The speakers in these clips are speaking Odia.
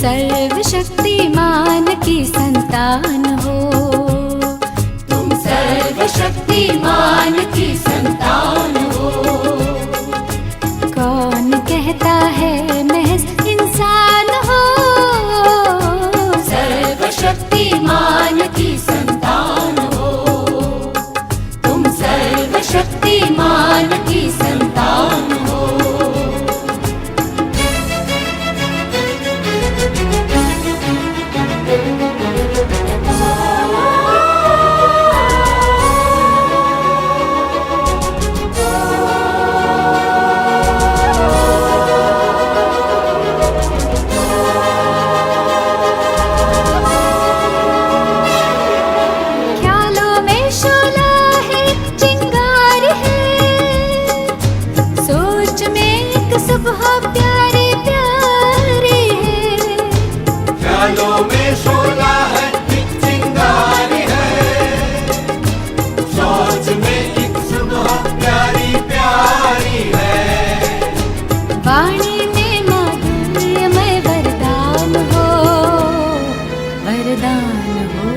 सर्वशक्तिमान की संतान हो, तुम सर्वशक्तिमान की संतान हो। कौन कहता है महज इंसान हो, सर्वशक्तिमान की संतान हो, तुम सर्वशक्तिमान की संतान हो। ख्यालों में शोला है, चिंगार है, सोच में एक सुबह प्यारी प्यारी है। ख्यालों में शोला है, एक चिंगार है, सोच में एक सुबह प्यारी प्यारी है। वाणी में माधुर्यमय वरदान हो, वरदान हो।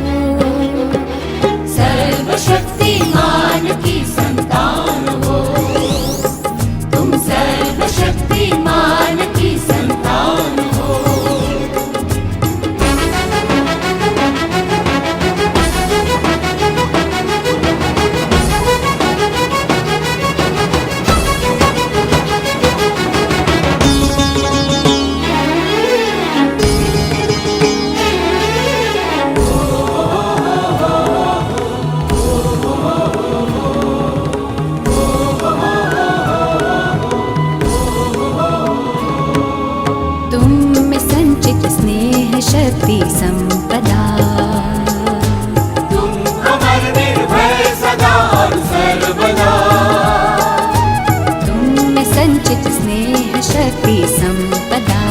सर्वशक्तिमान की संतान हो, तुम सर्वशक्तिमान की संतान हो। तुम में संचित स्नेह शक्ति संपदा, तुम अमर निर्भय सदा और सर्वदा। तुम में संचित स्नेह शक्ति संपदा।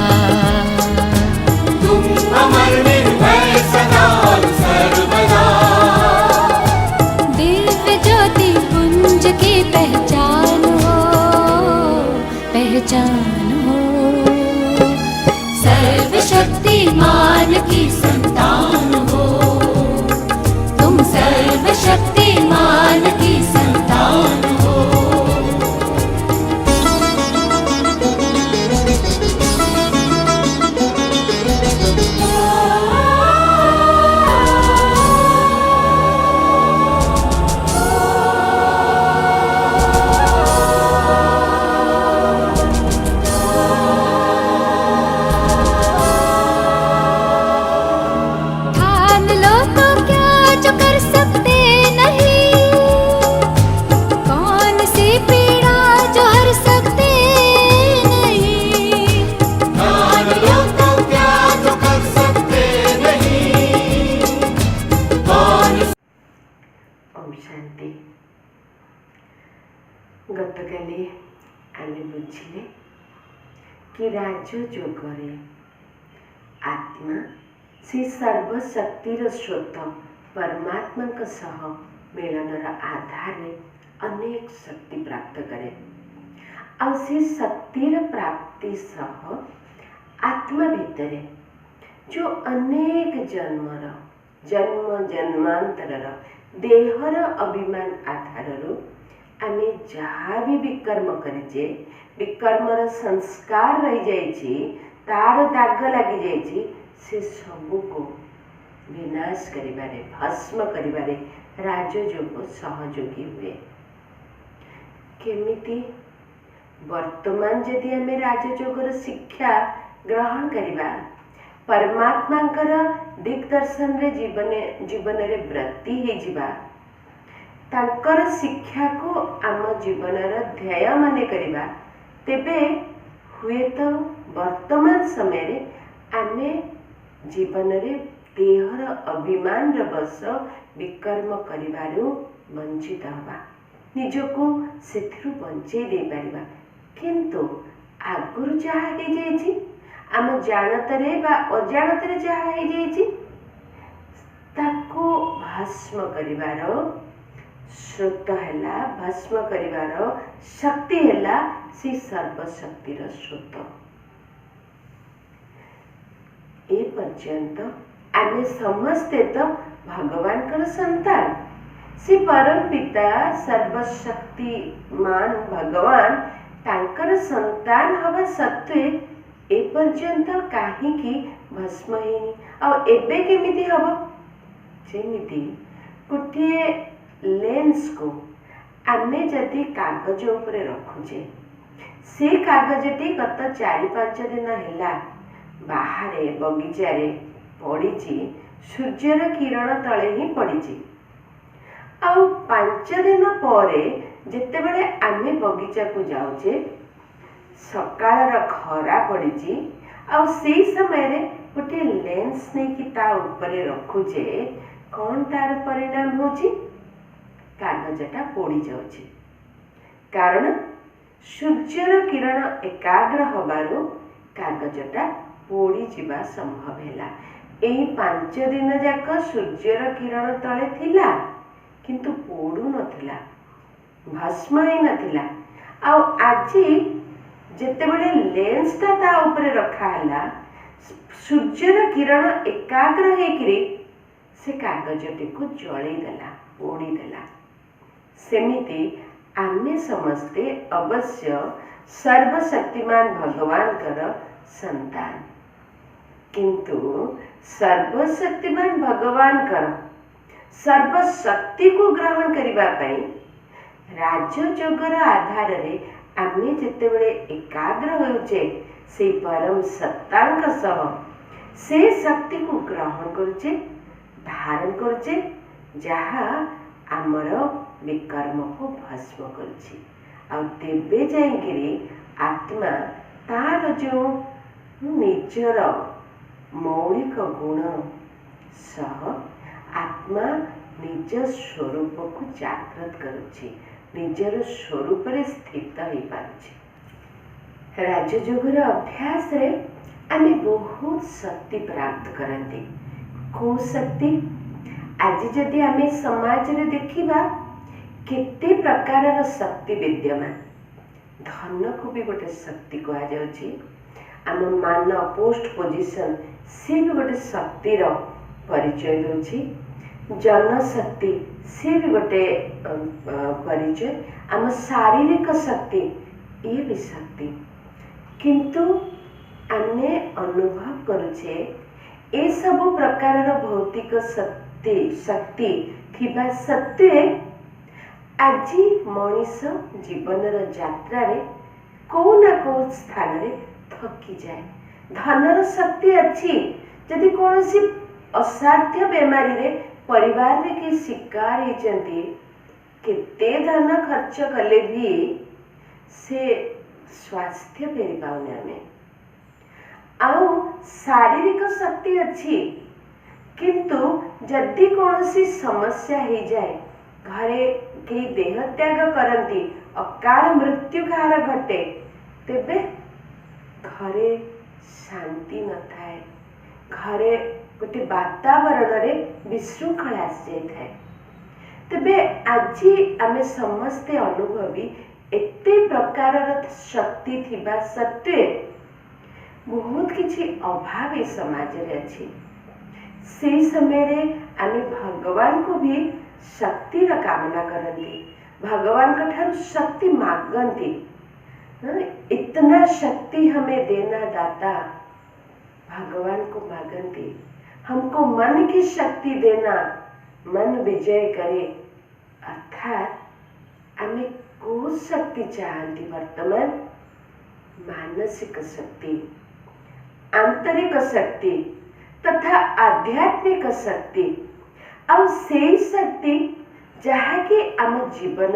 तुम अमर निर्भय सदा और सर्वदा। दिव्य ज्योति पुंज की पहचान हो, पहचान हो। सर्वशक्तिमान की संतान हो, तुम सर्वशक्तिमान की संतान हो। ठान लो तो क्या जो कर सकते नहीं, कौन सी पीड़ा जो हर सकते नहीं। ठान लो तो क्या जो कर सकते नहीं, कौन। ओम शांति। गतकाली आमे बुझिले कि राजयोगरे आत्मा से सर्वशक्तिर स्रोत परमात्मा सह मिलनर आधार अनेक शक्ति प्राप्त करे। आ से शक्तिर प्राप्ति सह आत्मा भितरे जो अनेक जन्म जन्मांतरर देहर अभिमान आधाररू आमे जहाँ भी विकर्म करिजे, विकर्मर संस्कार रही जाइछि, तार दाग लगी जाइछि, से सबू को विनाश करिबारे, भस्म करिबारे राजयोग सहयोगी हुए। केमिति वर्तमान जदि आमे राजयोगर शिक्षा ग्रहण करिबा, परमात्मांकर दिग्दर्शन रे जीवन रे वृत्ति हे जिबा, तांकर शिक्षा को आम जीवनर ध्येय माने करिबा, तेबे हुए तो वर्तमान समय रे आमे जीवन रे देहर अभिमान रवश विकर्म करिबारु वंचित हवा, निजको सेथिरु बंचेई दे परिबा। किंतु आगुरु जहा हे जाइछि, आम जानतरे बा अजानतरे जहा हे जाइछि, ताको भस्म करिबार स्रोत हैला, भस्म करिबार शक्ति हैला से सर्वशक्तिर स्रोत। पर्यंत आमे समस्ते तो भगवान संतान। से परम पिता सर्वशक्तिमान भगवान तांकर संतान हवा सत्वे ए पर्यंत काहींकी भस्म हेनी आ एबे केमिति हबो जेमिति गोटे लेंस को आमे जदि कागज उपरे रखुचे से कागजटी गत 4-5 दिन हैला बाहरे बगीचारे पड़ीची सूर्यर किरण तले ही पड़ीची आउ 5 दिन परे जेतेबेले आमे बगीचा को जाउचे सकाळर खरा पड़ीची आउ सेही समय रे गोटे लेंस नहीं कि ता उपरे रखुचे कौन तार परिणाम होची कागजटा पोड़ी जाउची कारण सूर्यर किरण एकाग्र हबारु कागजटा पोड़ी जीवा संभव हैला। एही 5 दिन जाक सूर्यर किरण तले थिला किंतु पोड़ू नथिला भस्म ही नथिला। आ आजी जेतेबेले लेंसटा ता ऊपर रखा हैला सूर्यर किरण एकाग्र हेकिरी से कागजटी को जळै देला पोड़ी देला। सेमिति आमे समस्ते अवश्य सर्वशक्तिमान भगवान कर संतान किंतु सर्वशक्तिमान भगवान कर सर्वशक्ति को ग्रहण करिबा पई राजयोगर आधार रे आमे जेतेबेले एकाग्र होउचे से परम सत्तांक सह से शक्ति को ग्रहण करचे धारण करचे जहा आमर विकर्म को भस्म करछि आ तेबे जाइकिरी आत्मा तार जो निजर मौलिक गुण सह आत्मा निज स्वरूप को जागृत करुछि निजर स्वरूप रे स्थित हो पारुछि। राजयोगर अभ्यास रे आमे बहुत शक्ति प्राप्त करते। को शक्ति आज जदि आमे समाज रे देखिबा केते प्रकार शक्ति विद्यमान धन को भी गोटे शक्ति कहा जाउछि आम मान पोस्ट पोजिशन से भी गोटे शक्तिर परिचय दूची जनशक्ति से भी गोटे परिचय आम शारीरिक शक्ति ये भी शक्ति किंतु आमे अनुभव करुचे ए सब प्रकार भौतिक शक्ति थिबा सत्वे आज मनीष जीवन यात्रा रे को ना को स्थान रे थकी जाए। धनर शक्ति अच्छी जदि कौन सी असाध्य बेमारी रे परिवार रे के शिकार होती केते धन खर्च कले भी से स्वास्थ्य फेरी पाउने आमे आउ शारीरिक शक्ति अच्छी किंतु जदि कौन सी समस्या हो जाए घरे कई देह त्याग करती अकाल मृत्यु कहार घटे तेबे घरे शांति न थाए घरे गोटे वातावरण रे विशृंखला आसी जाए। तेबे आज आमे समस्ते अनुभवी एते प्रकार शक्ति थिबा सत्वे बहुत किछि अभाव ए समाज रे अछि। से समय रे आमे भगवान को भी शक्ति रा कामना करती भगवान का ठारू शक्ति मागंती इतना शक्ति हमें देना दाता भगवान को मागंती हमको मन की शक्ति देना मन विजय करे अर्थात आमे को शक्ति चाहती वर्तमान मानसिक शक्ति आंतरिक शक्ति तथा आध्यात्मिक शक्ति और से शक्ति जहाँकि आम जीवन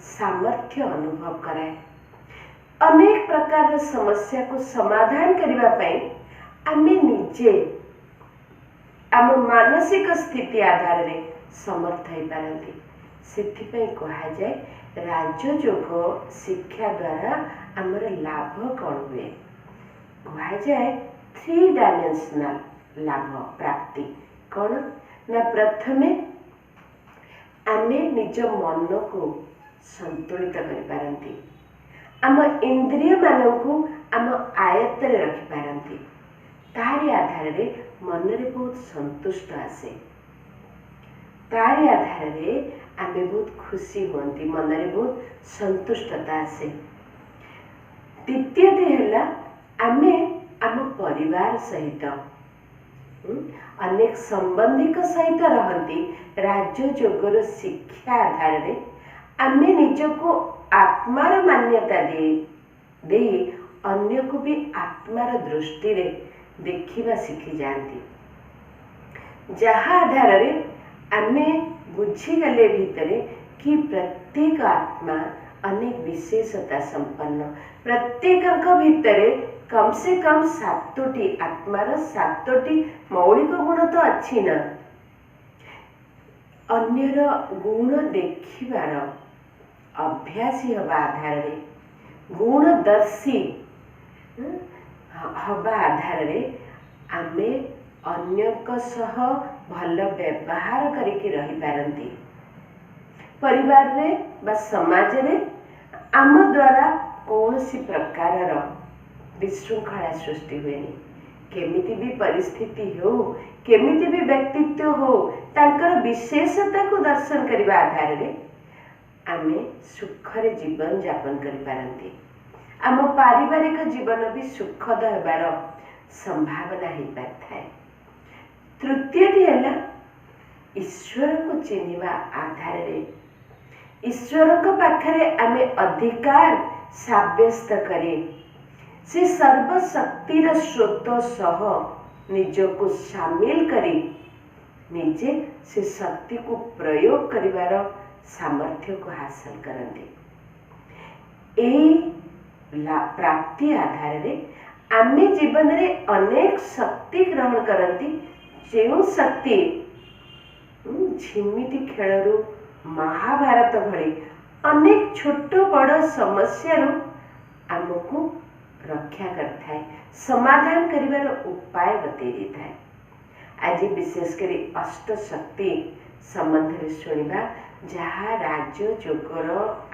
सामर्थ्य अनुभव कराए अनेक प्रकार समस्या को समाधान करने पाई आमे निजे आम मानसिक स्थिति आधार रे समर्थ हो पारती। से कहा जाए राजयोग शिक्षा द्वारा आमर लाभ कौन हुए कहा जाए 3 डायमेंशनल लाभ प्राप्ति कौन ना प्रथमे आमे निज मन को संतुलित कर पारती आम इंद्रिय मान को आम आयत्त रे रखि पारती तारी आधार मनरे बहुत संतुष्ट आसे, तारी आधार आम बहुत खुशी होती, मनरे बहुत संतुष्टता आसे। द्वितीयटी है आमे आम परिवार सहित अनेक संबंधी सहित रहती राजयोगर शिक्षा आधार आमे निजको आत्मार मान्यता दे अन्य को भी आत्मार दृष्टि रे देखिबा शिखी जाती, जहा आधार आमे बुझीगले भितरे कि प्रत्येक आत्मा अनेक विशेषता संपन्न, प्रत्येक भितरे कम से कम 7टी आत्मार 7टी मौलिक गुण तो अच्छी ना, अन्यर गुण देखिबार अभ्यासी हवा आधार गुणदर्शी हवा आधार आमे अन्यक सह भल व्यवहार करके रही पारंती। परिवार रे बा समाज रे आम द्वारा कौन सी प्रकार विशृंखला सृष्टि हुएनी, केमिति भी परिस्थिति हो, केमिति भी व्यक्तित्व हो, तांकर विशेषता को दर्शन करने आधार रे आमे सुखरे जीवन यापन करि पारंती। आम पारिवारिक जीवन भी सुखद होबार संभावना हो पाए। तृतीयटी है ईश्वर को चिन्हिबा आधार रे ईश्वर को पाखरे आमे अधिकार साब्यस्त करे, से सर्वशक्तिर स्रोत सह निजको शामिल करी निजे से शक्ति को प्रयोग करिवार सामर्थ्य को हासिल करते। प्राप्ति आधार रे आमे जीवन रे अनेक शक्ति ग्रहण करती, जो शक्ति झिमिटी खेलरू महाभारत भली अनेक छोट बड़ समस्या आमको रक्षा करता है, समाधान करिवार उपाय बतई देता है। आज विशेषकर अष्ट शक्ति संबंध में शुणा जहाँ राजयोगर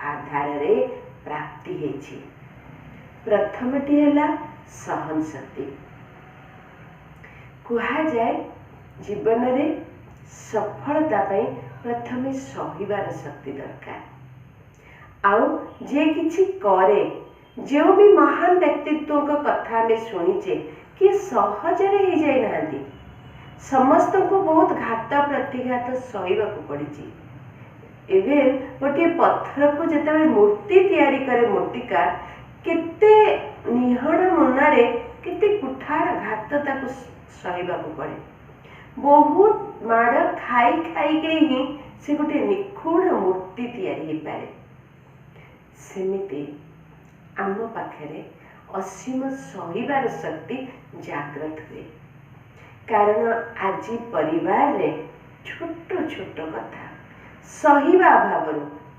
आधार रे प्राप्ति है। प्रथमटी है सहन शक्ति। कहा जाए जीवन रे सफलता पाई प्रथमे सहिबार शक्ति दरकार। आउ जे किछि करे, जो भी महान व्यक्तित्व का कथा में शुणीचे कि सहजरे ही जाई नांदी, समस्त को बहुत घात प्रतिघात सहिबाकू पड़िछि। एबे गोटे पत्थर को जेतेबेले मूर्ति तैयारी करे मूर्तिकार, केते निहण मुनारे केते कुठार घात ताकू सहिबाकू पड़े। बहुत माड़ खाई खाई के ही से गोटे निखुण मूर्ति तैयारी हो पारे। सेमिति आम पाखरे असीम सहिबार शक्ति जागृत हुए, कारण आज परिवार रे छोट छोट कथा सहिबा अभाव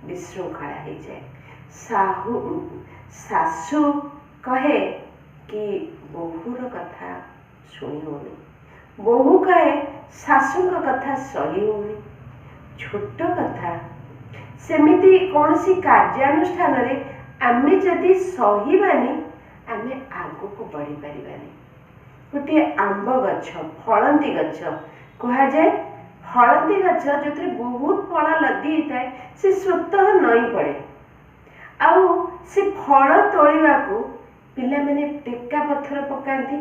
विशृंखला हो जाए। सासू कहे कि बहुर कथा शुणी होनी, बहु कहे सासू का कथा सही होनी। छोट कथा सेमिति कौन सी कार्यानुष्ठान रे आमे जदि सहिबानी आमे आगो को बढ़ी पारिबानी। गोटे आंब गछ फलंती गछ कहा जाए, फलंती गछ जो बहुत फल लदी होता है से स्वतः नई पड़े। आउ से फल तोलिबा को पिला माने टेका पत्थर पकाती,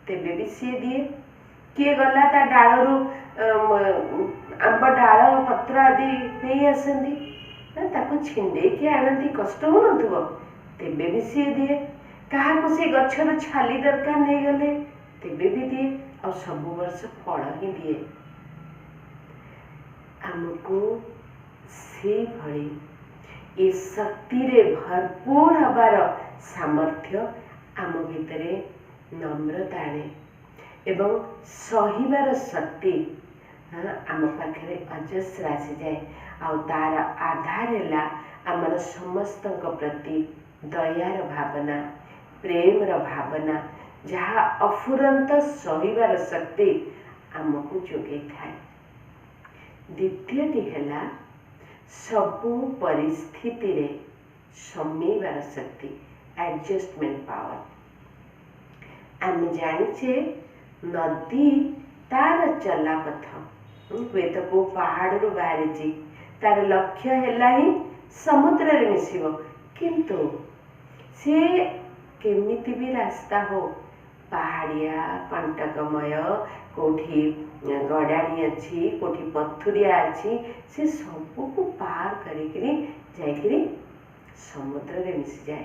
तेबे भी सी दिए। किए गला ता डालरू आंब डाल पत्र आदि नहीं आसती, ताको छिंडे के आनती, कष्ट हो नथुबो, तेबे भी सी दिए। कहा को से गछर छाली दरकार नहीं गले, तेबे भी दिए। और सब वर्ष फल ही दिए। आमको से भली ए शक्ति रे भरपूर हबार सामर्थ्य आम भितरे नम्रता आने एवं सहिबार शक्ति आम पाखे अजस्र आसी जाए। आ तार आधार है आमर समस्त प्रति दयार भावना, प्रेमर भावना, जहाँ अफुरंत सहिबार शक्ति आमको जोगे थाए। द्वितीयटी है सबु परिस्थिति रे सम्मेबार शक्ति, एडजस्टमेंट पावर। आम जानिछे ନଦୀ ତାର ଚଲାପଥ ହୁଏତ କେଉଁ ପାହାଡ଼ରୁ ବାହାରିଛି, ତାର ଲକ୍ଷ୍ୟ ହେଲା ହିଁ ସମୁଦ୍ରରେ ମିଶିବ, କିନ୍ତୁ ସେ କେମିତି ବି ରାସ୍ତା ହଉ, ପାହାଡ଼ିଆ କଣ୍ଟକମୟ, କେଉଁଠି ଗଡ଼ାଣି ଅଛି, କେଉଁଠି ପଥୁରିଆ ଅଛି, ସେ ସବୁକୁ ପାର କରିକିରି ଯାଇକିରି ସମୁଦ୍ରରେ ମିଶିଯାଏ।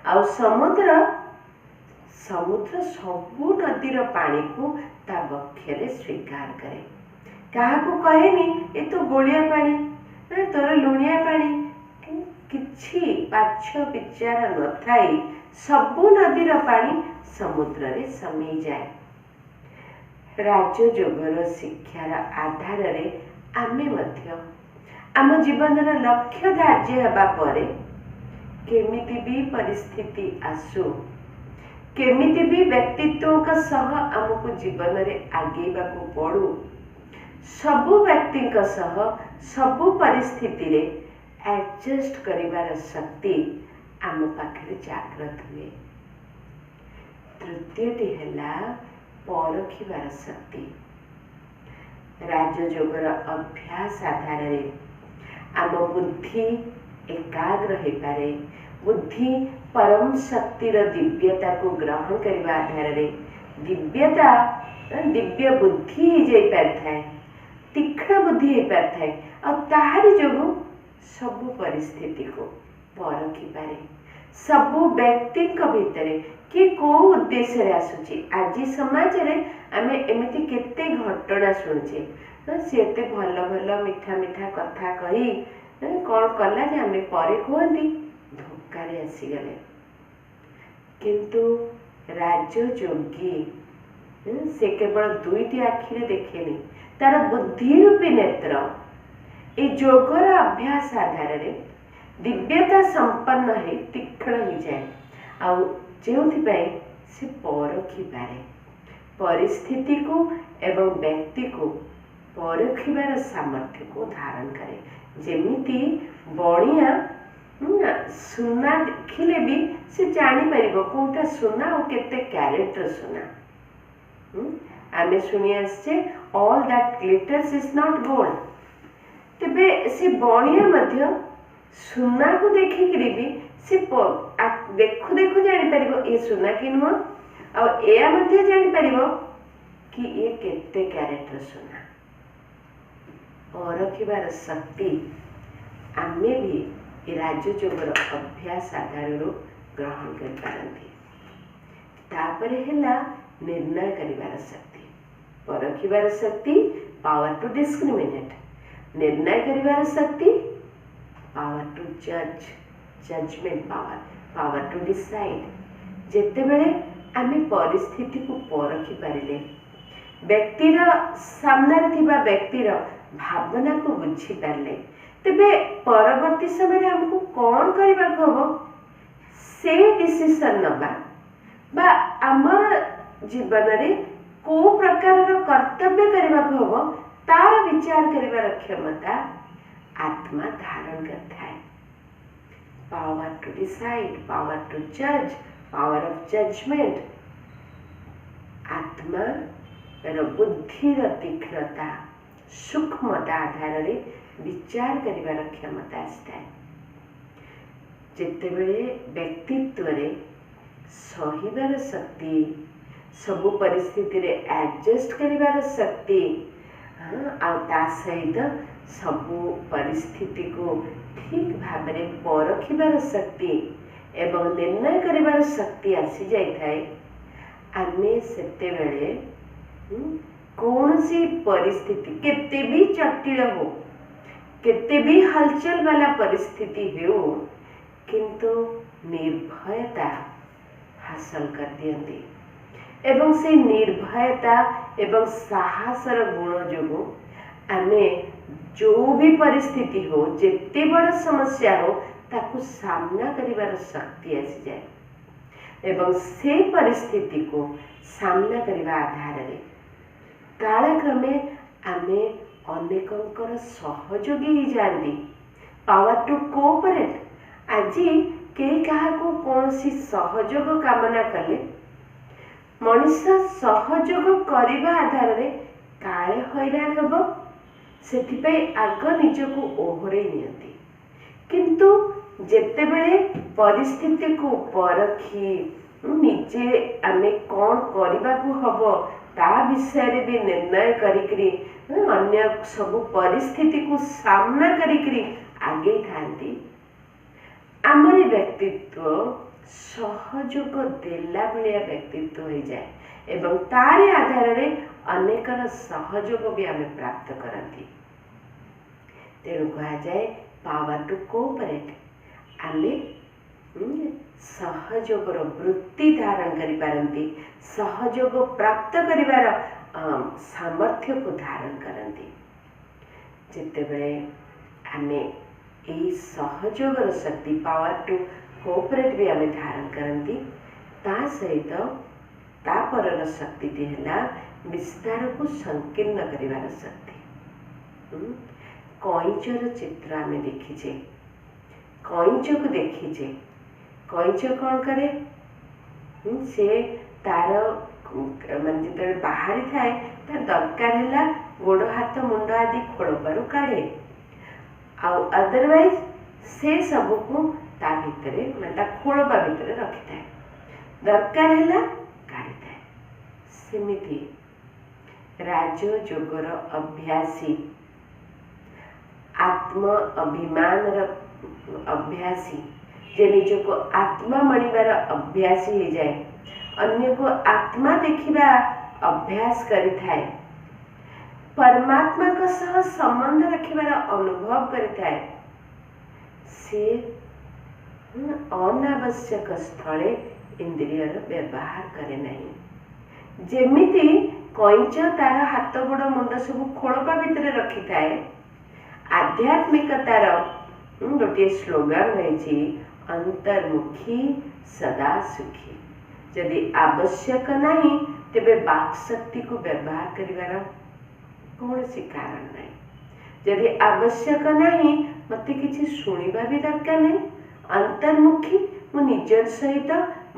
ଆଉ ସମୁଦ୍ର ସବୁ ନଦୀର ପାଣିକୁ ତା ବକ୍ଷରେ ସ୍ୱୀକାର କରେ। କାହାକୁ କହେନି ଏ ତ ଗୋଳିଆ ପାଣି, ତୋର ଲୁଣିଆ ପାଣି, କିଛି ପାଛ ବିଚାର ନଥାଇ ସବୁ ନଦୀର ପାଣି ସମୁଦ୍ରରେ ସମିଯାଏ। ରାଜଯୋଗର ଶିକ୍ଷାର ଆଧାରରେ ଆମେ ମଧ୍ୟ ଆମ ଜୀବନର ଲକ୍ଷ୍ୟ ଧାର୍ଯ୍ୟ ହେବା ପରେ କେମିତି ବି ପରିସ୍ଥିତି ଆସୁ, କେମିତି ବି ବ୍ୟକ୍ତିତ୍ୱଙ୍କ ସହ ଆମକୁ ଜୀବନରେ ଆଗେଇବାକୁ ପଡ଼ୁ, ସବୁ ବ୍ୟକ୍ତିଙ୍କ ସହ ସବୁ ପରିସ୍ଥିତିରେ ଆଡଜଷ୍ଟ କରିବାର ଶକ୍ତି ଆମ ପାଖରେ ଜାଗ୍ରତ ହୁଏ। ତୃତୀୟଟି ହେଲା ପରଖିବାର ଶକ୍ତି। ରାଜଯୋଗର ଅଭ୍ୟାସ ଆଧାରରେ ଆମ ବୁଦ୍ଧି ଏକାଗ୍ର ହୋଇପାରେ। ବୁଦ୍ଧି ପରମ ଶକ୍ତିର ଦିବ୍ୟତାକୁ ଗ୍ରହଣ କରିବା ଆଧାରରେ ଦିବ୍ୟ ବୁଦ୍ଧି ହେଇଯାଇପାରିଥାଏ, ତୀକ୍ଷ୍ଣ ବୁଦ୍ଧି ହେଇପାରିଥାଏ, ଆଉ ତାହାରି ଯୋଗୁଁ ସବୁ ପରିସ୍ଥିତିକୁ ପରଖିପାରେ। ସବୁ ବ୍ୟକ୍ତିଙ୍କ ଭିତରେ କିଏ କେଉଁ ଉଦ୍ଦେଶ୍ୟରେ ଆସୁଛି, ଆଜି ସମାଜରେ ଆମେ ଏମିତି କେତେ ଘଟଣା ଶୁଣୁଛେ, ସେ ଏତେ ଭଲ ଭଲ ମିଠା ମିଠା କଥା କହି କ'ଣ କଲା ଯେ ଆମେ ପରେ କୁହନ୍ତି ଧୋକାରେ ଆସିଗଲେ। କିନ୍ତୁ ରାଜଯୋଗୀ ସେ କେବଳ ଦୁଇଟି ଆଖିରେ ଦେଖେନି, ତାର ବୁଦ୍ଧି ରୂପୀ ନେତ୍ର এই ଯୋଗର ଅଭ୍ୟାସ ଆଧାରରେ ଦିବ୍ୟତା ସମ୍ପନ୍ନ ହେଇ ତୀକ୍ଷ୍ଣ ହୋଇଯାଏ, ଆଉ ଯେଉଁଥିପାଇଁ ସେ ପରଖିପାରେ, ପରିସ୍ଥିତିକୁ ଏବଂ ବ୍ୟକ୍ତିକୁ ପରଖିବାର ସାମର୍ଥ୍ୟକୁ ଧାରଣ କରେ। ଯେମିତି ବଣିଆ ସୁନା ଦେଖିଲେ ବି ସେ ଜାଣିପାରିବ କେଉଁଟା ସୁନା ଆଉ କେତେ କ୍ୟାରେଟର ସୁନା। ଆମେ ଶୁଣି ଆସିଛେ all that glitters is not gold. ତେବେ ସେ ବଣିଆ ମଧ୍ୟ ସୁନାକୁ ଦେଖିକିରି ବି ସେ ଦେଖୁ ଦେଖୁ ଜାଣିପାରିବ ଏ ସୁନା କି ନୁହଁ, ଆଉ ଏହା ମଧ୍ୟ ଜାଣିପାରିବ କି ଏ କେତେ କ୍ୟାରେଟର ସୁନା। ପରଖିବାର ଶକ୍ତି ଆମେ ବି ଏ ରାଜଯୋଗର ଅଭ୍ୟାସ ଆଧାରରୁ ଗ୍ରହଣ କରିପାରନ୍ତି। ତାପରେ ହେଲା ନିର୍ଣ୍ଣୟ କରିବାର ଶକ୍ତି। ପରଖିବାର ଶକ୍ତି ପାୱାର ଟୁ ଡିସ୍କ୍ରିମିନେଟ୍, ନିର୍ଣ୍ଣୟ କରିବାର ଶକ୍ତି ପାୱାର ଟୁ ଜଜ୍, ଜଜମେଣ୍ଟ ପାୱାର ଟୁ ଡିସାଇଡ୍। ଯେତେବେଳେ ଆମେ ପରିସ୍ଥିତିକୁ ପରଖି ପାରିଲେ, ବ୍ୟକ୍ତିର ସାମ୍ନାରେ ଥିବା ବ୍ୟକ୍ତିର ଭାବନାକୁ ବୁଝିପାରିଲେ, ତେବେ ପରବର୍ତ୍ତୀ ସମୟରେ ଆମକୁ କ'ଣ କରିବାକୁ ହେବ ସେ ଡିସିସନ୍ ନେବା ବା ଆମର ଜୀବନରେ କେଉଁ ପ୍ରକାରର କର୍ତ୍ତବ୍ୟ କରିବାକୁ ହେବ ତାର ବିଚାର କରିବାର କ୍ଷମତା ଆତ୍ମା ଧାରଣ କରିଥାଏ। Power to decide, power to ଜଜ୍, ପାୱାର ଅଫ୍ ଜଜମେଣ୍ଟ। ଆତ୍ମାର ବୁଦ୍ଧିର ତୀକ୍ଷ୍ଣତା, ସୂକ୍ଷ୍ମତା ଆଧାରରେ ବିଚାର କରିବାର କ୍ଷମତା ଆସିଥାଏ। ଯେତେବେଳେ ବ୍ୟକ୍ତିତ୍ୱରେ ସହିବାର ଶକ୍ତି, ସବୁ ପରିସ୍ଥିତିରେ ଆଡଜଷ୍ଟ କରିବାର ଶକ୍ତି, ଆଉ ତା ସହିତ ସବୁ ପରିସ୍ଥିତିକୁ ଠିକ୍ ଭାବରେ ପରଖିବାର ଶକ୍ତି ଏବଂ ନିର୍ଣ୍ଣୟ କରିବାର ଶକ୍ତି ଆସିଯାଇଥାଏ, ଆମେ ସେତେବେଳେ କୌଣସି ପରିସ୍ଥିତି କେତେ ବି ଜଟିଳ ହଉ, କେତେ ବି ହଲଚଲ ବାଲା ପରିସ୍ଥିତି ହେଉ, କିନ୍ତୁ ନିର୍ଭୟତା ହାସଲ କରିଦିଅନ୍ତି। ଏବଂ ସେ ନିର୍ଭୟତା ଏବଂ ସାହସର ଗୁଣ ଯୋଗୁଁ ଆମେ ଯେଉଁ ବି ପରିସ୍ଥିତି ହଉ, ଯେତେ ବଡ଼ ସମସ୍ୟା ହଉ, ତାକୁ ସାମ୍ନା କରିବାର ଶକ୍ତି ଆସିଯାଏ। ଏବଂ ସେ ପରିସ୍ଥିତିକୁ ସାମ୍ନା କରିବା ଆଧାରରେ କାଳକ୍ରମେ ଆମେ ଅନେକଙ୍କର ସହଯୋଗୀ ହେଇଯାଆନ୍ତି। Power to cooperate. ଆଜି କେହି କାହାକୁ କୌଣସି ସହଯୋଗ କାମନା କଲେ ମଣିଷ ସହଯୋଗ କରିବା ଆଧାରରେ କାଳେ ହଇରାଣ ହେବ ସେଥିପାଇଁ ଆଗ ନିଜକୁ ଓହରେଇ ନିଅନ୍ତି। କିନ୍ତୁ ଯେତେବେଳେ ପରିସ୍ଥିତିକୁ ପରଖି ନିଜେ ଆମେ କ'ଣ କରିବାକୁ ହବ ତା ବିଷୟରେ ବି ନିର୍ଣ୍ଣୟ କରିକିରି ଅନ୍ୟ ସବୁ ପରିସ୍ଥିତିକୁ ସାମ୍ନା କରିକିରି ଆଗେଇ ଥାନ୍ତି, ଆମରି ବ୍ୟକ୍ତିତ୍ୱ ସହଯୋଗ ଦେଲା ଭଳିଆ ବ୍ୟକ୍ତିତ୍ୱ ହୋଇଯାଏ ଏବଂ ତାରି ଆଧାରରେ ଅନେକର ସହଯୋଗ ବି ଆମେ ପ୍ରାପ୍ତ କରନ୍ତି। ତେଣୁ କୁହାଯାଏ ପାୱାର ଟୁ କୋଅପରେଟ୍। ଆମେ ସହଯୋଗର ବୃତ୍ତି ଧାରଣ କରିପାରନ୍ତି, ସହଯୋଗ ପ୍ରାପ୍ତ କରିବାର ସାମର୍ଥ୍ୟକୁ ଧାରଣ କରନ୍ତି। ଯେତେବେଳେ ଆମେ ଏହି ସହଯୋଗର ଶକ୍ତି ପାୱାର ଟୁ କୋଅପରେଟ୍ ବି ଆମେ ଧାରଣ କରନ୍ତି, ତା ସହିତ ତାପରର ଶକ୍ତିଟି ହେଲା ବିସ୍ତାରକୁ ସଂକୀର୍ଣ୍ଣ କରିବାର ଶକ୍ତି। କଇଁଚର ଚିତ୍ର ଆମେ ଦେଖିଛେ, କଇଁଚକୁ ଦେଖିଛେ। କଇଁଚ କ'ଣ କରେ? ସେ ତାର ମାନେ ଯେତେବେଳେ ବାହାରି ଥାଏ ତାର ଦରକାର ହେଲା ଗୋଡ଼ ହାତ ମୁଣ୍ଡ ଆଦି ଖୋଳପାରୁ କାଢ଼େ, ଆଉ ଅଦରୱାଇଜ ସେ ସବୁକୁ ତା ଭିତରେ ମାନେ ତା ଖୋଳପା ଭିତରେ ରଖିଥାଏ, ଦରକାର ହେଲା କାଢ଼ିଥାଏ। ସେମିତି ରାଜଯୋଗର ଅଭ୍ୟାସୀ, ଆତ୍ମ ଅଭିମାନର ଅଭ୍ୟାସୀ, ଯେ ନିଜକୁ ଆତ୍ମା ମଣିବାର ଅଭ୍ୟାସୀ ହେଇଯାଏ, ଅନ୍ୟକୁ ଆତ୍ମା ଦେଖିବା ଅଭ୍ୟାସ କରିଥାଏ, ପରମାତ୍ମାଙ୍କ ସହ ସମ୍ବନ୍ଧ ରଖିବାର ଅନୁଭବ କରିଥାଏ, ସେ ଅନାବଶ୍ୟକ ସ୍ଥଳେ ଇନ୍ଦ୍ରିୟର ବ୍ୟବହାର କରେ ନାହିଁ। ଯେମିତି କଇଁଚ ତାର ହାତ ଗୋଡ଼ ମୁଣ୍ଡ ସବୁ ଖୋଳପା ଭିତରେ ରଖିଥାଏ, ଆଧ୍ୟାତ୍ମିକତାର ଗୋଟିଏ ସ୍ଲୋଗାନ ରହିଛି ଅନ୍ତର୍ମୁଖୀ ସଦା ସୁଖୀ। ଯଦି ଆବଶ୍ୟକ ନାହିଁ ତେବେ ବାକ୍ ଶକ୍ତିକୁ ବ୍ୟବହାର କରିବାର କୌଣସି କାରଣ ନାହିଁ। ଯଦି ଆବଶ୍ୟକ ନାହିଁ ମୋତେ କିଛି ଶୁଣିବା ବି ଦରକାର ନାହିଁ, ଅନ୍ତର୍ମୁଖୀ ମୁଁ ନିଜ ସହିତ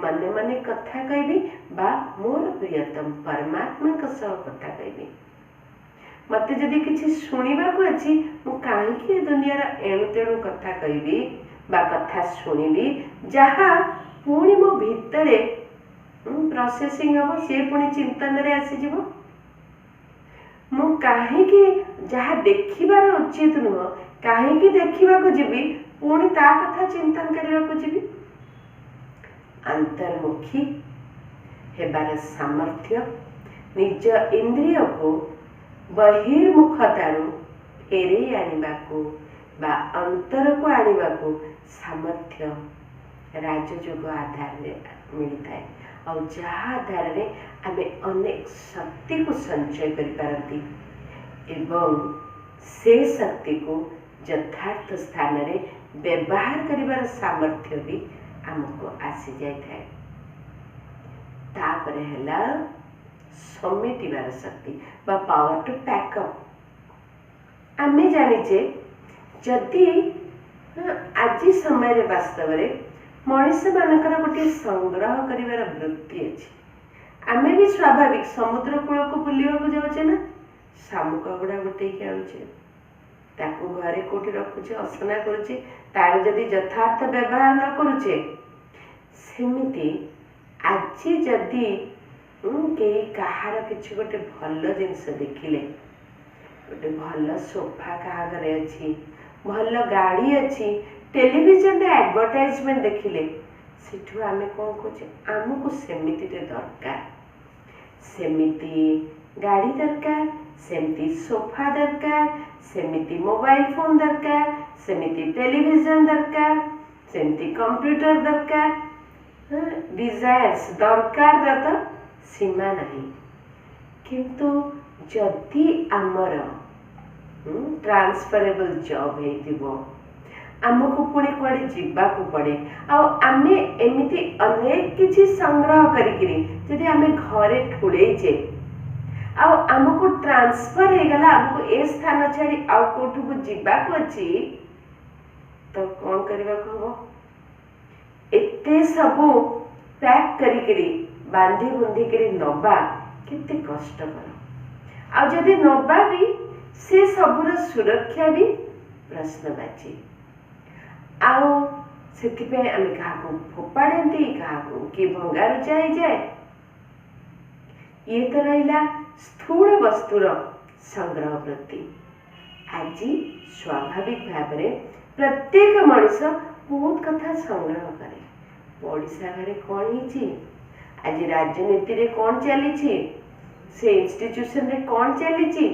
ମନେ ମନେ କଥା କହିବି ବା ମୋର ପ୍ରିୟତମ ପରମାତ୍ମାଙ୍କ ସହ କଥା କହିବି। ମୋତେ ଯଦି କିଛି ଶୁଣିବାକୁ ଅଛି ମୁଁ କାହିଁକି ଏ ଦୁନିଆର ଏଣୁ ତେଣୁ କଥା କହିବି ବା କଥା ଶୁଣିବି ଯାହା ପୁଣି ମୋ ଭିତରେ ପ୍ରୋସେସିଂ ହେବ, ସିଏ ପୁଣି ଚିନ୍ତନରେ ଆସିଯିବ। ମୁଁ କାହିଁକି ଯାହା ଦେଖିବାର ଉଚିତ ନୁହଁ କାହିଁକି ଦେଖିବାକୁ ଯିବି, ପୁଣି ତା କଥା ଚିନ୍ତନ କରିବାକୁ ଯିବି। ଅନ୍ତର୍ମୁଖୀ ହେବାର ସାମର୍ଥ୍ୟ ନିଜ ଇନ୍ଦ୍ରିୟକୁ ବହିର୍ମୁଖତାରୁ ଫେରେଇ ଆଣିବାକୁ ବା ଅନ୍ତରକୁ ଆଣିବାକୁ ସାମର୍ଥ୍ୟ ରାଜଯୋଗ ଆଧାରରେ ମିଳିଥାଏ, ଆଉ ଯାହା ଆଧାରରେ ଆମେ ଅନେକ ଶକ୍ତିକୁ ସଞ୍ଚୟ କରିପାରନ୍ତି ଏବଂ ସେ ଶକ୍ତିକୁ ଯଥାର୍ଥ ସ୍ଥାନରେ ବ୍ୟବହାର କରିବାର ସାମର୍ଥ୍ୟ ବି ଆମକୁ ଆସିଯାଇଥାଏ। ତାପରେ ହେଲା ସमेटिବାର ଶକ୍ତି ବା ପାୱାର ଟୁ ପ୍ୟାକଅପ୍। ଆମେ ଜାଣିଛେ ଯଦି ଆଜି ସମୟରେ ବାସ୍ତବରେ ମଣିଷମାନଙ୍କର ଗୋଟିଏ ସଂଗ୍ରହ କରିବାର ବୃତ୍ତି ଅଛି। ଆମେ ବି ସ୍ୱାଭାବିକ ସମୁଦ୍ର କୂଳକୁ ବୁଲିବାକୁ ଯାଉଛେ ନା, ଶାମୁକ ଗୁଡ଼ା ଗୋଟେଇକି ଆଣୁଛେ, ତାକୁ ଘରେ କେଉଁଠି ରଖୁଛେ, ଅସନା କରୁଛେ, ତାର ଯଦି ଯଥାର୍ଥ ବ୍ୟବହାର ନ କରୁଛେ, ସେମିତି ଆଜି ଯଦି କେହି କାହାର କିଛି ଗୋଟେ ଭଲ ଜିନିଷ ଦେଖିଲେ, ଗୋଟେ ଭଲ ସୋଫା କାହା ଘରେ ଅଛି, ଭଲ ଗାଡ଼ି ଅଛି, ଟେଲିଭିଜନରେ ଆଡଭର୍ଟାଇଜମେଣ୍ଟ ଦେଖିଲେ, ସେଠୁ ଆମେ କ'ଣ କହୁଛେ ଆମକୁ ସେମିତିରେ ଦରକାର, ସେମିତି ଗାଡ଼ି ଦରକାର, ସେମିତି ସୋଫା ଦରକାର, ସେମିତି ମୋବାଇଲ ଫୋନ ଦରକାର, ସେମିତି ଟେଲିଭିଜନ ଦରକାର, ସେମିତି କମ୍ପ୍ୟୁଟର ଦରକାର। ଡିଜାୟାର୍ସ ଦରକାର ତ ସୀମା ନାହିଁ। କିନ୍ତୁ ଯଦି ଆମର ଟ୍ରାନ୍ସଫରେବଲ୍ ଜବ୍ ହେଇଥିବ, ଆମକୁ ପୁଣି କୁଆଡ଼େ ଯିବାକୁ ପଡ଼େ, ଆଉ ଆମେ ଏମିତି ଅନେକ କିଛି ସଂଗ୍ରହ କରିକିରି ଯଦି ଆମେ ଘରେ ଠୁଳେଇଛେ ଆଉ ଆମକୁ ଟ୍ରାନ୍ସଫର ହେଇଗଲା, ଆମକୁ ଏ ସ୍ଥାନ ଛାଡ଼ି ଆଉ କେଉଁଠିକୁ ଯିବାକୁ ଅଛି, ତ କ'ଣ କରିବାକୁ ହବ? ଏତେ ସବୁ ପ୍ୟାକ୍ କରିକିରି ବାନ୍ଧି ବୁନ୍ଧିକିରି ନବା କେତେ କଷ୍ଟକର। ଆଉ ଯଦି ନବା ବି ସେ ସବୁର ସୁରକ୍ଷା ବି ପ୍ରଶ୍ନବାଚୀ। ଆଉ ସେଥିପାଇଁ ଆମେ କାହାକୁ ଫୋପାଡ଼ନ୍ତି, କାହାକୁ କି ଭଙ୍ଗାରୁଜା ହେଇଯାଏ। ଇଏ ତ ରହିଲା ସ୍ଥୂଳ ବସ୍ତୁର ସଂଗ୍ରହ ବୃତ୍ତି। ଆଜି ସ୍ୱାଭାବିକ ଭାବରେ ପ୍ରତ୍ୟେକ ମଣିଷ ବହୁତ କଥା ସଂଗ୍ରହ କରେ। ପଡ଼ିଶା ଘରେ କ'ଣ ହେଇଛି, ଆଜି ରାଜନୀତିରେ କ'ଣ ଚାଲିଛି, ସେ ଇନଷ୍ଟିଟ୍ୟୁସନରେ କ'ଣ ଚାଲିଛି,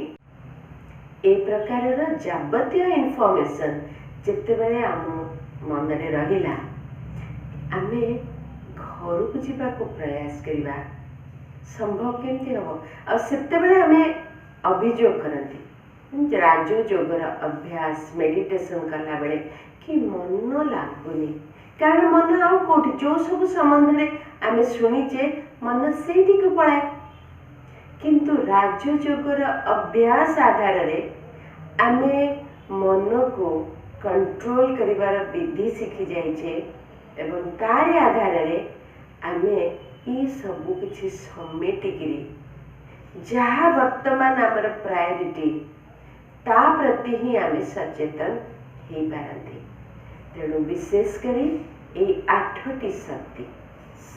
ଏ ପ୍ରକାରର ଯାବତୀୟ ଇନଫର୍ମେସନ୍ ଯେତେବେଳେ ଆମ ମନରେ ରହିଲା, ଆମେ ଘରକୁ ଯିବାକୁ ପ୍ରୟାସ କରିବା। ସମ୍ଭବ କେମିତି ହେବ? ଆଉ ସେତେବେଳେ ଆମେ ଅଭିଯୋଗ କରନ୍ତି ରାଜଯୋଗର ଅଭ୍ୟାସ ମେଡିଟେସନ୍ କଲାବେଳେ କି ମନ ଲାଗୁନି। କାରଣ ମନ ଆଉ କେଉଁଠି, ଯେଉଁ ସବୁ ସମ୍ବନ୍ଧରେ ଆମେ ଶୁଣିଛେ ମନ ସେଇଠିକୁ ପଳାଏ। କିନ୍ତୁ ରାଜଯୋଗର ଅଭ୍ୟାସ ଆଧାରରେ ଆମେ ମନକୁ କଣ୍ଟ୍ରୋଲ କରିବାର ବିଧି ଶିଖି ଯାଇଛେ ଏବଂ ତାରି ଆଧାରରେ ଆମେ ଏ ସବୁ କିଛି ସମେଟିକିରି ଯାହା ବର୍ତ୍ତମାନ ଆମର ପ୍ରାୟୋରିଟି ତା ପ୍ରତି ହିଁ ଆମେ ସଚେତନ ହେଇପାରନ୍ତି। ତେଣୁ ବିଶେଷ କରି ଏଇ 8ଟି ଶକ୍ତି,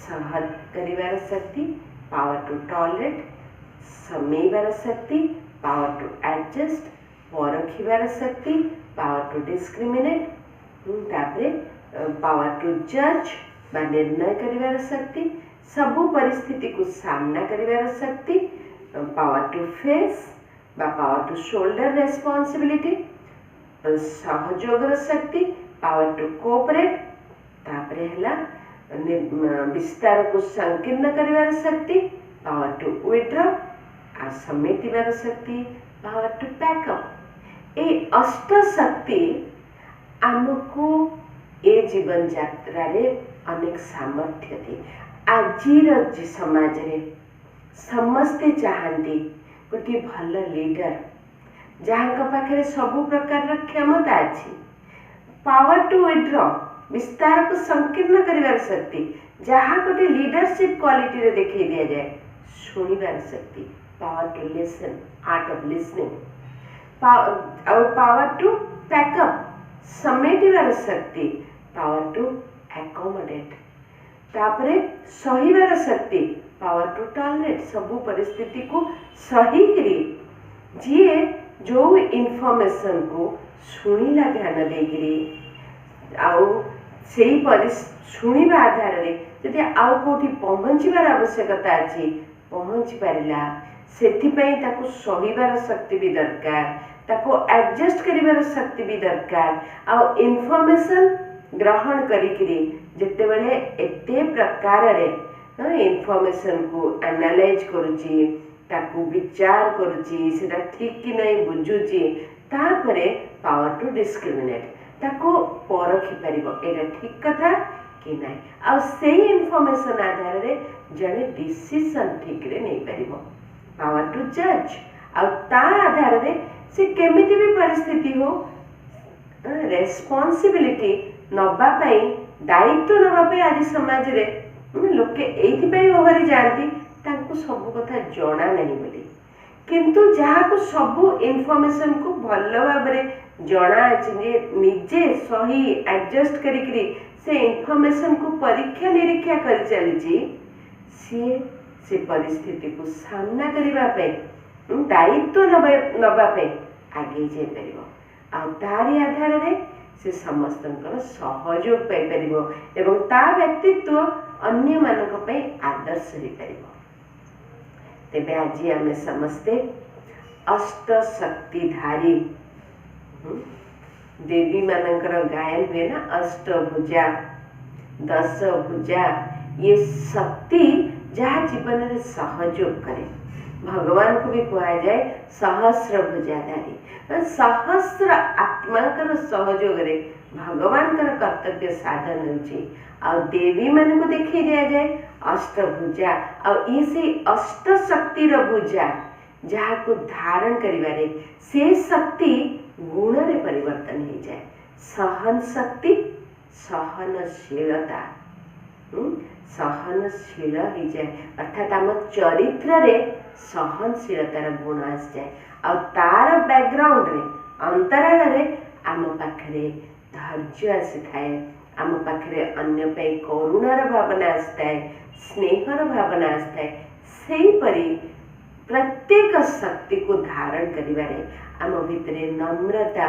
ସହନ କରିବାର ଶକ୍ତି, ପାୱାର ଟୁ ଟଲରେଟ୍, ସମେଇବାର ଶକ୍ତି, ପାୱାର ଟୁ ଆଡଜଷ୍ଟ, ପରଖିବାର ଶକ୍ତି, ପାୱାର ଟୁ ଡିସ୍କ୍ରିମିନେଟ୍, ତାପରେ ପାୱାର ଟୁ ଜଜ୍ ବା ନିର୍ଣ୍ଣୟ କରିବାର ଶକ୍ତି, ସବୁ ପରିସ୍ଥିତିକୁ ସାମ୍ନା କରିବାର ଶକ୍ତି, ପାୱାର ଟୁ ଫେସ୍ ବା ପାୱାର ଟୁ ଶୋଲ୍ଡର ରେସ୍ପନ୍ସିବିଲିଟି, ସହଯୋଗର ଶକ୍ତି, ପାୱାର ଟୁ କୋଅପରେଟ୍, ତାପରେ ହେଲା ବିସ୍ତାରକୁ ସଂକୀର୍ଣ୍ଣ କରିବାର ଶକ୍ତି, ପାୱାର ଟୁ ୱିଡ୍ର, ଆଉ ସମେଟିବାର ଶକ୍ତି, ପାୱାର ଟୁ ପ୍ୟାକଅପ୍। এই ଅଷ୍ଟଶକ୍ତି ଆମକୁ ଏ ଜୀବନ ଯାତ୍ରାରେ ଅନେକ ସାମର୍ଥ୍ୟ ଦିଏ। ଆଜିର ସମାଜରେ ସମସ୍ତେ ଚାହାନ୍ତି ଗୋଟିଏ ଭଲ ଲିଡର ଯାହାଙ୍କ ପାଖରେ ସବୁ ପ୍ରକାରର କ୍ଷମତା ଅଛି। ପାୱାର ଟୁ ୱିଡ୍ର, ବିସ୍ତାରକୁ ସଂକୀର୍ଣ୍ଣ କରିବାର ଶକ୍ତି, ଯାହା ଗୋଟେ ଲିଡରସିପ୍ କ୍ୱାଲିଟିରେ ଦେଖେଇ ଦିଆଯାଏ। ଶୁଣିବାର ଶକ୍ତି, power to listen, art of listening, ଆଉ ପାୱାର ଟୁ ପ୍ୟାକଅପ୍, ସମେଟିବାର ଶକ୍ତି, ପାୱାର ଟୁ ଆକୋମୋଡେଟ୍, ତାପରେ ସହିବାର ଶକ୍ତି, ପାୱାର ଟୁ ଟଲରେଟ୍, ସବୁ ପରିସ୍ଥିତିକୁ ସହିକିରି ଯିଏ ଯେଉଁ ଇନଫର୍ମେସନ୍କୁ ଶୁଣିଲା ଧ୍ୟାନ ଦେଇକିରି ଆଉ ସେଇ ଶୁଣିବା ଆଧାରରେ ଯଦି ଆଉ କେଉଁଠି ପହଞ୍ଚିବାର ଆବଶ୍ୟକତା ଅଛି ପହଞ୍ଚି ପାରିଲା, ସେଥିପାଇଁ ତାକୁ ସହିବାର ଶକ୍ତି ବି ଦରକାର, ତାକୁ ଆଡଜଷ୍ଟ କରିବାର ଶକ୍ତି ବି ଦରକାର। ଆଉ ଇନଫର୍ମେସନ୍ ଗ୍ରହଣ କରିକିରି ଯେତେବେଳେ ଏତେ ପ୍ରକାରରେ ଇନଫର୍ମେସନ୍କୁ ଆନାଲାଇଜ୍ କରୁଛି, ତାକୁ ବିଚାର କରୁଛି, ସେଟା ଠିକ୍ କି ନାହିଁ ବୁଝୁଛି, ତାପରେ ପାୱାର ଟୁ ଡିସ୍କ୍ରିମିନେଟ୍, ତାକୁ ପରଖି ପାରିବ ଏଇଟା ଠିକ୍ କଥା କି ନାହିଁ। ଆଉ ସେଇ ଇନଫର୍ମେସନ୍ ଆଧାରରେ ଜଣେ ଡିସିସନ୍ ଠିକ୍ରେ ନେଇପାରିବ। ପାୱାର ଟୁ ଜଜ୍, ଆଉ ତା ଆଧାରରେ ସେ କେମିତି ବି ପରିସ୍ଥିତି ହଉ ରେସ୍ପନ୍ସିବିଲିଟି ନେବା ପାଇଁ, ଦାୟିତ୍ୱ ନେବା ପାଇଁ ଆଜି ସମାଜରେ ଲୋକେ ଏଇଥିପାଇଁ ଓହରି ଯାଆନ୍ତି ତାଙ୍କୁ ସବୁ କଥା ଜଣା ନାହିଁ ବୋଲି। କିନ୍ତୁ ଯାହାକୁ ସବୁ ଇନଫର୍ମେସନ୍କୁ ଭଲ ଭାବରେ ଜଣା ଅଛି, ଯେ ନିଜେ ସହି ଆଡଜଷ୍ଟ କରିକିରି ସେ ଇନଫର୍ମେସନ୍କୁ ପରୀକ୍ଷା ନିରୀକ୍ଷା କରି ଚାଲିଛି, ସିଏ ସେ ପରିସ୍ଥିତିକୁ ସାମ୍ନା କରିବା ପାଇଁ, ଦାୟିତ୍ୱ ନେବା ପାଇଁ ଆଗେଇ ଯାଇପାରିବ। ଆଉ ତାରି ଆଧାରରେ ସେ ସମସ୍ତଙ୍କର ସହଯୋଗ ପାଇପାରିବ ଏବଂ ତା ବ୍ୟକ୍ତିତ୍ୱ ଅନ୍ୟମାନଙ୍କ ପାଇଁ ଆଦର୍ଶ ହେଇପାରିବ। ତେବେ ଆଜି ଆମେ ସମସ୍ତେ ଅଷ୍ଟଶକ୍ତିଧାରୀ, ଦେବୀ ମାନଙ୍କର ଗାୟନ ହୁଏ ନା, ଅଷ୍ଟଭୁଜା, ଦଶଭୁଜା, ଇଏ ଶକ୍ତି ଯାହା ଜୀବନରେ ସହଯୋଗ କରେ। ଭଗବାନଙ୍କୁ ବି କୁହାଯାଏ ସହସ୍ର ଭୁଜାଧାରୀ। ସହସ୍ର ଆତ୍ମାଙ୍କର ସହଯୋଗରେ ଭଗବାନଙ୍କର କର୍ତ୍ତବ୍ୟ ସାଧନ ହେଉଛି। ଆଉ ଦେବୀମାନଙ୍କୁ ଦେଖେଇ ଦିଆଯାଏ ଅଷ୍ଟଭୁଜା। ଆଉ ଇଏ ସେଇ ଅଷ୍ଟଶକ୍ତିର ଭୁଜା ଯାହାକୁ ଧାରଣ କରିବାରେ ସେ ଶକ୍ତି ଗୁଣରେ ପରିବର୍ତ୍ତନ ହେଇଯାଏ। ସହନ ଶକ୍ତି, ସହନଶୀଳତା, सहनशील हो जाए अर्थात आम चरित्र रे सहनशीलतार गुण आसी जाए आ तार बैकग्राउंड रे अंतराल रे आम पाखरे धैर्य आसी थाए आम पाखरे अन्य पे करुणार भावना आसी थाए स्नेहर भावना आसी थाए सेहीपरि प्रत्येक शक्ति को धारण करिबारे आम भितरे नम्रता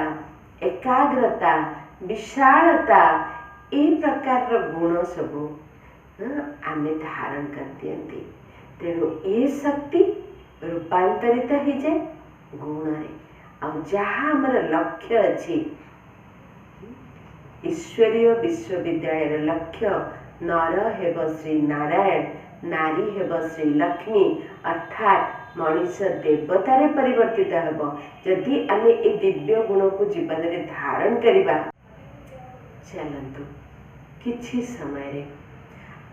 एकाग्रता विशालता ए प्रकार गुण सबू आमे धारण कर दियंती तेणु ये शक्ति रूपांतरित हो जाए गुण आ जहाँ आमर लक्ष्य अच्छी ईश्वरीय विश्वविद्यालय लक्ष्य नर हेब श्री नारायण नारी हेब श्री लक्ष्मी अर्थात मनीष देवतारे परिवर्तित हेब जदि आमे ए दिव्य गुण को जीवन में धारण करिबा चलतु किछि समय रे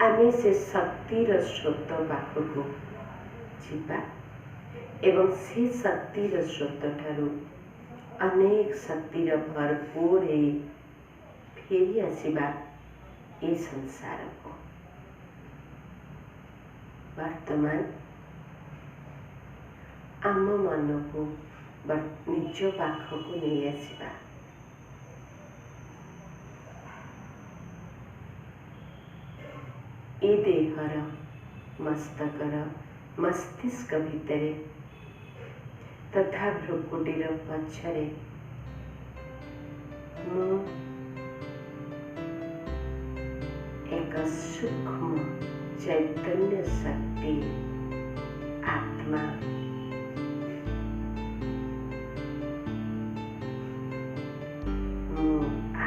आमे से शक्तिर स्रोत पाखक जीवा एवं से शक्तिर स्रोत ठारू अनेक शक्तिर भरपूर फेरी आसिबा ए संसार को वर्तमान आम मन को निज पाखक नहीं आसिबा ए देहर मस्तकर मस्तिष्क भितरे तथा भ्रुकुटीर पछरे एक सूक्ष्म चैतन्य शक्ति आत्मा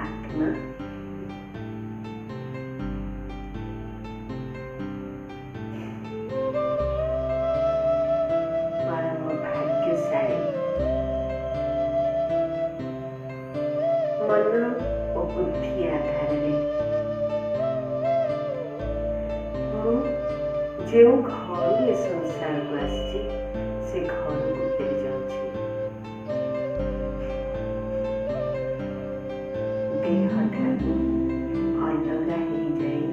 आत्मा मन और बुद्धि आधार जो घर ये संसार को आसी से घर को फेरी जाऊँ देह ठारू अलग हो जाए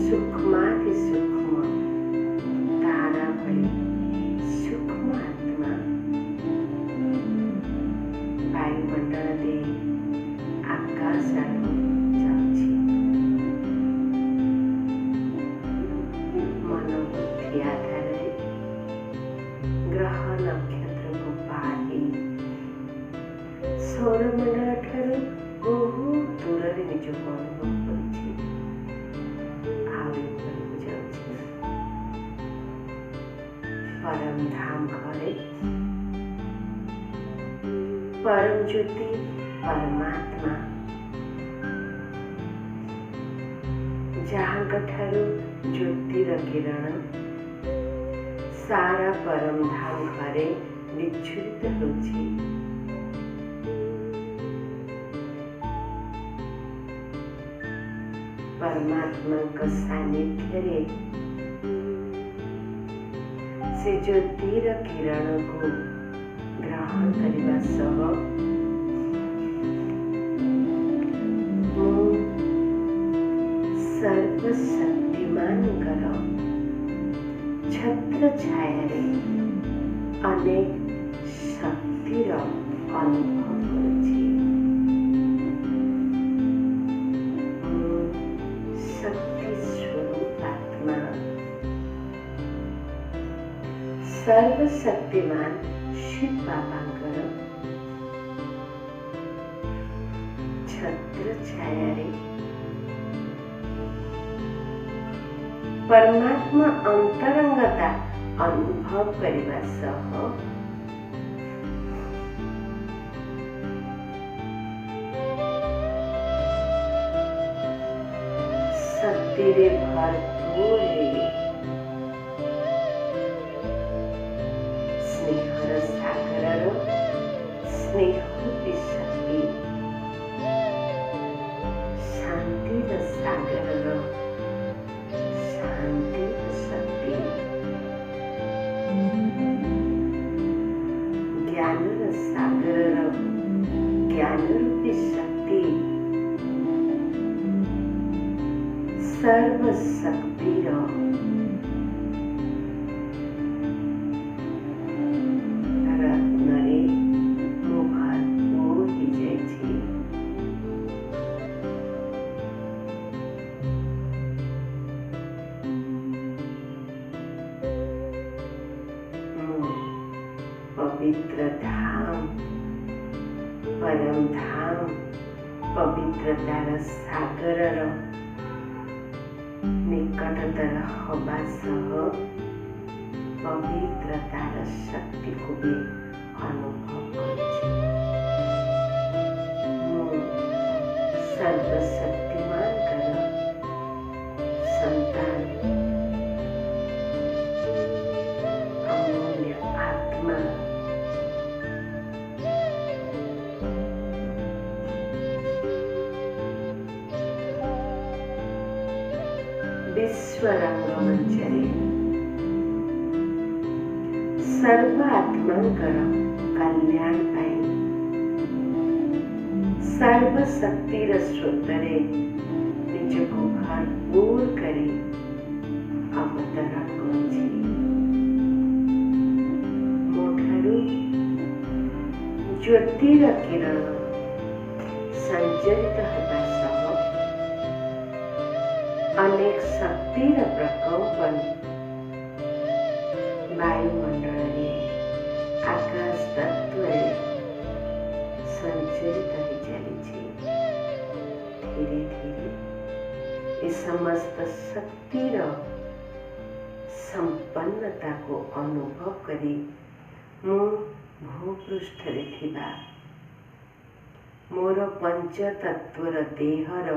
सूक्ष्माति सूक्ष्म तारा भली सूक्ष्म आत्मा वायुमंडल दे आकाश जाऊँ मन बुद्धि आधार ग्रह नक्षत्र को पारी सौरमंडल ठारू बहुत दूर निजक अनुभव कर परम धाम घरे परम ज्योति परमात्मा जहाँ ठारू ज्योतिर किरण सारा परम धाम घरे विच्छुरित होछि परमात्मा का सानिध्य रे से ज्योतिर किरण को ग्रहण करने सह सर्वशक्तिमान छत्र छाया रे अनेक शक्तिर अनुभव करुछि शक्ति स्वरूप आत्मा सर्वशक्तिमान शिव बाबांकर छत्र छाया रे परमात्मा अंतरंगता अनुभव करने सह शक्ति रे भरपूर स्नेहर सागर स्नेह शक्ति शांतिर सागर ज्ञानर सागर ज्ञान रूपी शक्ति सर्वशक्तिर रत्नरे मु भरपूर ହେଇଯାଇଛି। पवित्र धाम परम धाम पवित्रतार सागरर निकटतर हवा सह पवित्रतार शक्ति को भी अनुभव करुछि। मु सर्वशक्तिमान कर संतान अमूल्य आत्मा विश्व रंगमंचरे सर्व आत्मांकर कल्याण पाई सर्वशक्तिर स्रोतरे निजको भरपूर करी अवतरण करुछि। मोठारु ज्योतिर किरण संचरित हेबा सह अनेक शक्तिर प्रकम्पन वायुमंडल आकाश तत्व संचरित हो चली। धीरे धीरे ये समस्त शक्तिर संपन्नता को अनुभव करी मु भूपृष्ठरे थिबा मोर पंचतत्वर देहर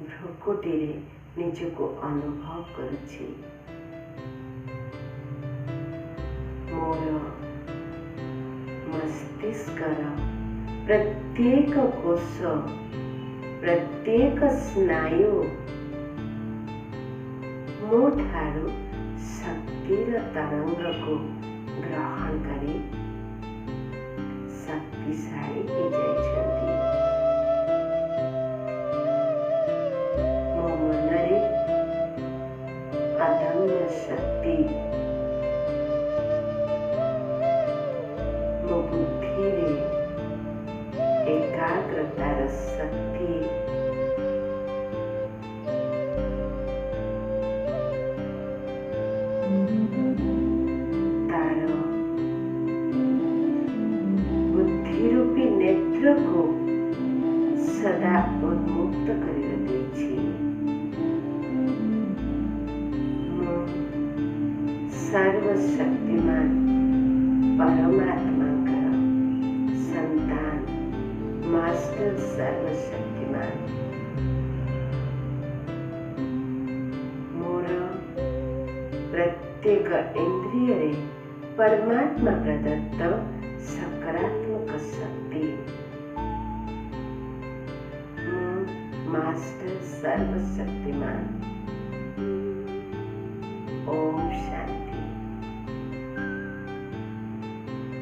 भ्रुकुटिरे निजको अनुभव करुछि। मोर मस्तिष्कर प्रत्येक कोश प्रत्येक स्नायु मोठारु शक्तिर तरंग को ग्रहण करी शक्तिशाली हो जाइछन्ति। मो मनरे अदम्य शक्ति मो बुद्धि रे एकाग्रतार शक्ति तार बुद्धिरूपी नेत्र को सदा उन्मुक्त कर देछि। सर्वशक्तिमान परमात्मा का संतान मास्टर सर्वशक्तिमान मोर प्रत्येक इंद्रिय रे परमात्मा प्रदत्त सकारात्मक शक्ति मास्टर सर्वशक्तिमान